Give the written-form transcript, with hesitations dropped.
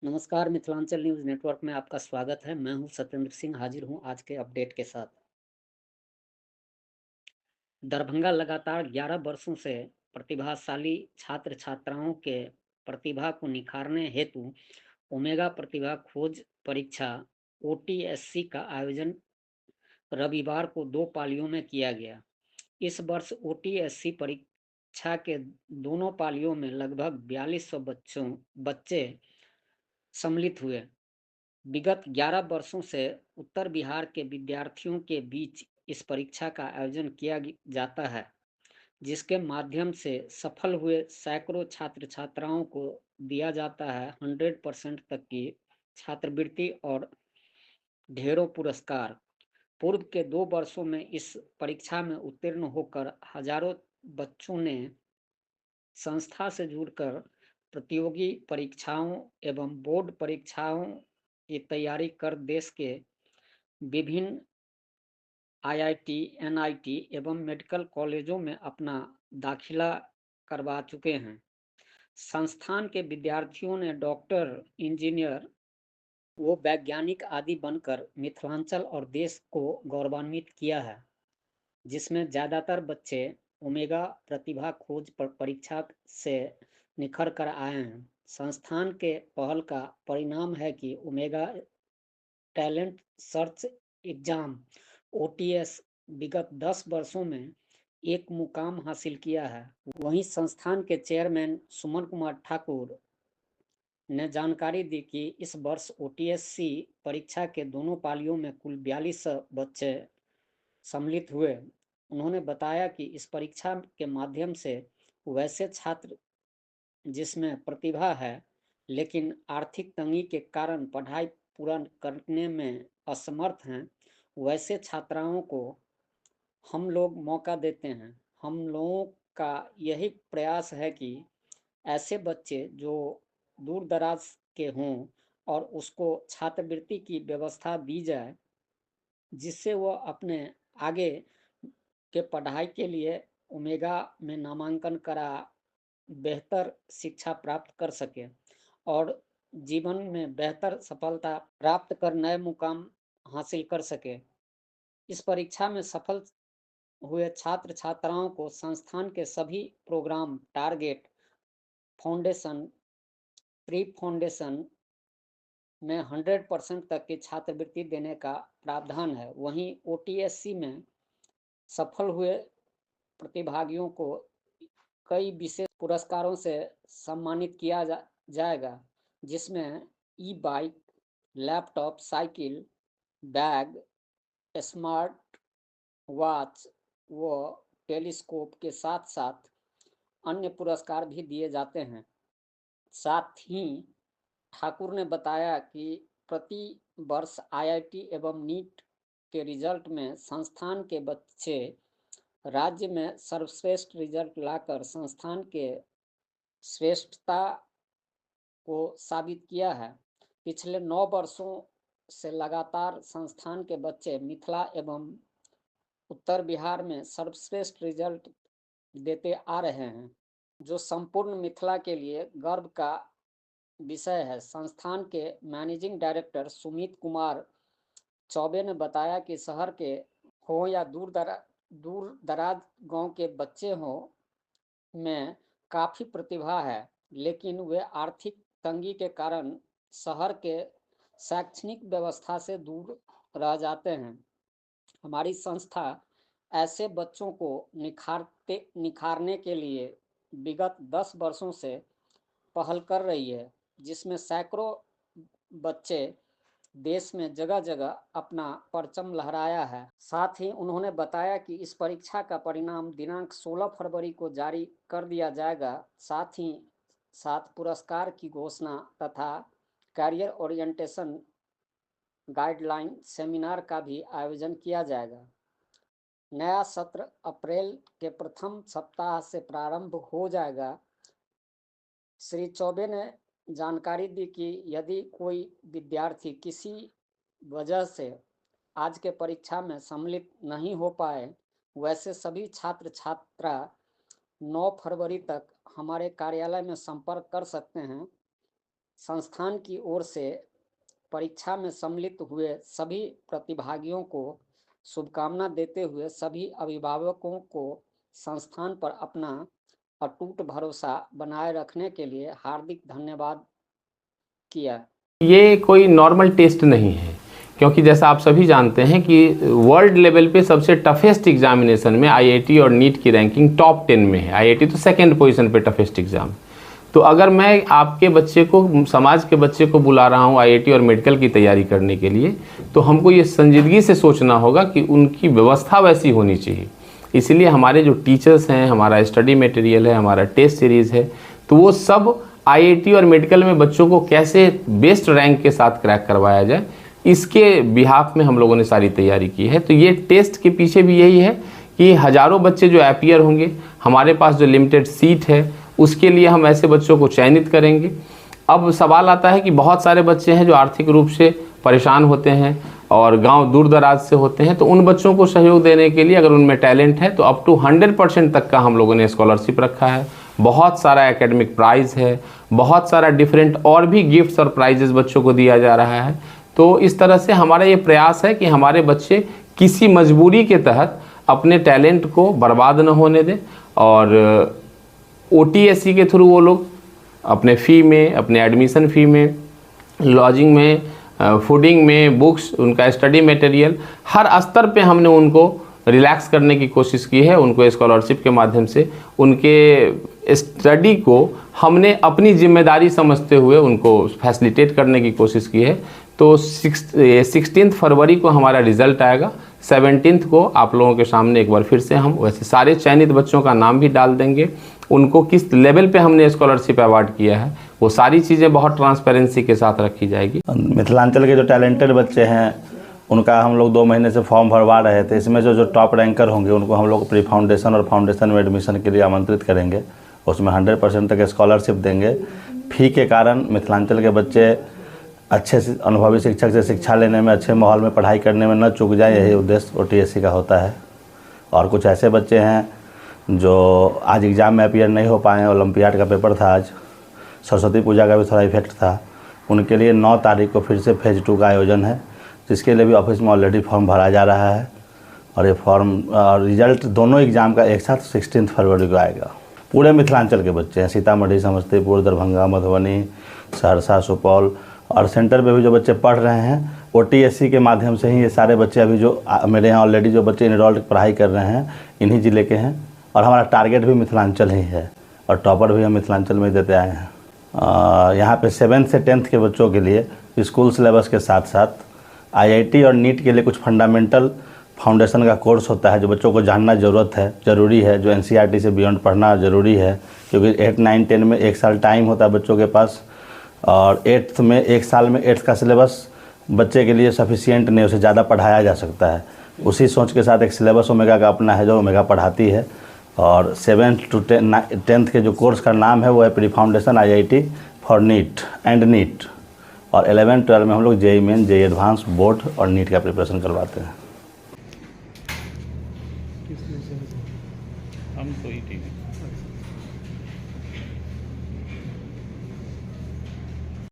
नमस्कार, Mithilanchal news network में आपका स्वागत है। मैं हूं सत्येंद्र सिंह, हाजिर हूं आज के अपडेट के साथ। दरभंगा लगातार 11 वर्षों से प्रतिभाशाली छात्र-छात्राओं के प्रतिभा को निखारने हेतु ओमेगा प्रतिभा खोज परीक्षा ओटीएससी का आयोजन रविवार को 2 पालियों में किया गया। इस वर्ष ओटीएससी परीक्षा के दोनों पालियों में लगभग 4200 बच्चे सम्मिलित हुए। विगत 11 वर्षों से उत्तर बिहार के विद्यार्थियों के बीच इस परीक्षा का आयोजन किया जाता है, जिसके माध्यम से सफल हुए सैकड़ों छात्र-छात्राओं को दिया जाता है 100% तक की छात्रवृत्ति और ढेरों पुरस्कार। पूर्व के 2 वर्षों में इस परीक्षा में उत्तीर्ण होकर हजारों बच्चों ने संस्था से जुड़कर प्रतियोगी परीक्षाओं एवं बोर्ड परीक्षाओं की तैयारी कर देश के विभिन्न आईआईटी, एनआईटी एवं मेडिकल कॉलेजों में अपना दाखिला करवा चुके हैं। संस्थान के विद्यार्थियों ने डॉक्टर, इंजीनियर व वैज्ञानिक आदि बनकर मिथिलांचल और देश को गौरवान्वित किया है, जिसमें ज़्यादातर बच्चे ओमेगा प्रतिभा खोज परीक्षा से निखर कर आए हैं। संस्थान के पहल का परिणाम है कि omega talent search exam OTS विगत 10 वर्षों में एक मुकाम हासिल किया है। वहीं संस्थान के चेयरमैन सुमन कुमार ठाकुर ने जानकारी दी कि इस वर्ष ओटीएससी परीक्षा के दोनों पालियों में कुल 42 बच्चे सम्मिलित हुए। उन्होंने बताया कि इस परीक्षा के माध्यम से वैसे छात्र जिसमें प्रतिभा है लेकिन आर्थिक तंगी के कारण पढ़ाई पूरा करने में असमर्थ हैं, वैसे छात्राओं को हम लोग मौका देते हैं। हम लोगों का यही प्रयास है कि ऐसे बच्चे जो दूर दराज के हों और उसको छात्रवृत्ति की व्यवस्था दी जाए, जिससे वह अपने आगे के पढ़ाई के लिए ओमेगा में नामांकन करा बेहतर शिक्षा प्राप्त कर सके और जीवन में बेहतर सफलता प्राप्त कर नए मुकाम हासिल कर सके। इस परीक्षा में सफल हुए छात्र छात्राओं को संस्थान के सभी program target foundation pre foundation में 100% तक की छात्रवृत्ति देने का प्रावधान है। वहीं ओटीएससी में सफल हुए प्रतिभागियों को कई विशेष पुरस्कारों से सम्मानित किया जाएगा, जिसमें e bike, laptop, cycle, bag, smart watch व टेलीस्कोप के साथ साथ अन्य पुरस्कार भी दिए जाते हैं। साथ ही ठाकुर ने बताया कि प्रति वर्ष आईआईटी एवं नीट के रिजल्ट में संस्थान के बच्चे राज्य में सर्वश्रेष्ठ रिजल्ट लाकर संस्थान के श्रेष्ठता को साबित किया है। पिछले 9 वर्षों से लगातार संस्थान के बच्चे मिथिला एवं उत्तर बिहार में सर्वश्रेष्ठ रिजल्ट देते आ रहे हैं, जो संपूर्ण मिथिला के लिए गर्व का विषय है। संस्थान के मैनेजिंग डायरेक्टर सुमित कुमार चौबे ने बताया कि शहर के हों या दूर दराज गांव के बच्चे हों में काफ़ी प्रतिभा है, लेकिन वे आर्थिक तंगी के कारण शहर के शैक्षणिक व्यवस्था से दूर रह जाते हैं। हमारी संस्था ऐसे बच्चों को निखारने के लिए विगत 10 वर्षों से पहल कर रही है, जिसमें सैकड़ों बच्चे देश में जगह जगह अपना परचम लहराया है। साथ ही उन्होंने बताया कि इस परीक्षा का परिणाम दिनांक 16 फरवरी को जारी कर दिया जाएगा। साथ ही साथ पुरस्कार की घोषणा तथा कैरियर ओरिएंटेशन गाइडलाइन सेमिनार का भी आयोजन किया जाएगा। नया सत्र अप्रैल के प्रथम सप्ताह से प्रारंभ हो जाएगा। श्री चौबे ने जानकारी दी कि यदि कोई विद्यार्थी किसी वजह से आज के परीक्षा में सम्मिलित नहीं हो पाए, वैसे सभी छात्र छात्रा 9 फरवरी तक हमारे कार्यालय में संपर्क कर सकते हैं। संस्थान की ओर से परीक्षा में सम्मिलित हुए सभी प्रतिभागियों को शुभकामना देते हुए सभी अभिभावकों को संस्थान पर अपना अटूट भरोसा बनाए रखने के लिए हार्दिक धन्यवाद किया। ये कोई नॉर्मल टेस्ट नहीं है, क्योंकि जैसा आप सभी जानते हैं कि वर्ल्ड लेवल पे सबसे टफेस्ट एग्जामिनेशन में आईआईटी और नीट की रैंकिंग टॉप 10 में है। आईआईटी तो सेकंड पोजीशन पे टफेस्ट एग्जाम। तो अगर मैं आपके बच्चे को, समाज के बच्चे को बुला रहा हूँ आईआईटी और मेडिकल की तैयारी करने के लिए, तो हमको ये संजीदगी से सोचना होगा कि उनकी व्यवस्था वैसी होनी चाहिए। इसलिए हमारे जो टीचर्स हैं, हमारा स्टडी मटेरियल है, हमारा टेस्ट सीरीज़ है, तो वो सब आईआईटी और मेडिकल में बच्चों को कैसे बेस्ट रैंक के साथ क्रैक करवाया जाए, इसके बिहाफ में हम लोगों ने सारी तैयारी की है। तो ये टेस्ट के पीछे भी यही है कि हज़ारों बच्चे जो अपीयर होंगे, हमारे पास जो लिमिटेड सीट है उसके लिए हम ऐसे बच्चों को चयनित करेंगे। अब सवाल आता है कि बहुत सारे बच्चे हैं जो आर्थिक रूप से परेशान होते हैं और गांव दूर दराज से होते हैं, तो उन बच्चों को सहयोग देने के लिए अगर उनमें टैलेंट है तो अप टू 100% तक का हम लोगों ने स्कॉलरशिप रखा है। बहुत सारा एकेडमिक प्राइज़ है, बहुत सारा डिफरेंट और भी गिफ्ट्स और प्राइजेस बच्चों को दिया जा रहा है। तो इस तरह से हमारा ये प्रयास है कि हमारे बच्चे किसी मजबूरी के तहत अपने टैलेंट को बर्बाद न होने दें, और OTSC के थ्रू वो लोग अपने फ़ी में, अपने एडमिशन फ़ी में, लॉजिंग में, फूडिंग में, बुक्स, उनका स्टडी मटेरियल, हर स्तर पे हमने उनको रिलैक्स करने की कोशिश की है। उनको स्कॉलरशिप के माध्यम से उनके स्टडी को हमने अपनी जिम्मेदारी समझते हुए उनको फैसिलिटेट करने की कोशिश की है। तो 16 फरवरी को हमारा रिज़ल्ट आएगा। 17 को आप लोगों के सामने एक बार फिर से हम वैसे सारे चयनित बच्चों का नाम भी डाल देंगे, उनको किस लेवल पे हमने स्कॉलरशिप अवार्ड किया है, वो सारी चीज़ें बहुत ट्रांसपेरेंसी के साथ रखी जाएगी। मिथिलांचल के जो टैलेंटेड बच्चे हैं उनका हम लोग 2 महीने से फॉर्म भरवा रहे थे। इसमें जो टॉप रैंकर होंगे उनको हम लोग प्री फाउंडेशन और फाउंडेशन में एडमिशन के लिए आमंत्रित करेंगे। उसमें 100% तक स्कॉलरशिप देंगे। फ़ी के कारण मिथिलांचल के बच्चे अच्छे से अनुभवी शिक्षक से शिक्षा लेने में, अच्छे माहौल में पढ़ाई करने में न चूक जाए, यही उद्देश्य OTSC का होता है। और कुछ ऐसे बच्चे हैं जो आज एग्ज़ाम में अपीयर नहीं हो पाए, ओलंपियाड का पेपर था आज, सरस्वती पूजा का भी थोड़ा इफेक्ट था, उनके लिए 9 तारीख को फिर से फेज़ 2 का आयोजन है, जिसके लिए भी ऑफिस में ऑलरेडी फॉर्म भरा जा रहा है। और ये फॉर्म रिजल्ट दोनों एग्ज़ाम का एक साथ 16 फरवरी को आएगा। पूरे मिथिलांचल के बच्चे हैं, सीतामढ़ी, समस्तीपुर, दरभंगा, मधुबनी, सहरसा, सुपौल, और सेंटर पे भी जो बच्चे पढ़ रहे हैं OTSC के माध्यम से ही ये सारे बच्चे अभी जो मेरे यहाँ ऑलरेडी जो बच्चे इनरोल्ड पढ़ाई कर रहे हैं इन्हीं ज़िले के हैं। और हमारा टारगेट भी मिथिलांचल ही है और टॉपर भी हम मिथिलांचल में देते आए हैं। यहाँ पे 7th से 10th के बच्चों के लिए स्कूल सिलेबस के साथ साथ IIT और नीट के लिए कुछ फंडामेंटल फाउंडेशन का कोर्स होता है जो बच्चों को जानना ज़रूरी है, जो NCERT से बियॉन्ड पढ़ना ज़रूरी है, क्योंकि 8, 9, 10 में 1 साल टाइम होता है बच्चों के पास, और 8th में 1 साल में 8th का सिलेबस बच्चे के लिए सफिशिएंट नहीं, उसे ज़्यादा पढ़ाया जा सकता है। उसी सोच के साथ एक सिलेबस ओमेगा का अपना है जो ओमेगा पढ़ाती है। और 7th to 10th के जो कोर्स का नाम है वो है pre foundation IIT for NEET and NEET. और 11, 12 में हम लोग JEE Main, JEE advance, board और नीट का प्रिपरेशन करवाते हैं। हम तो ही ठीक है।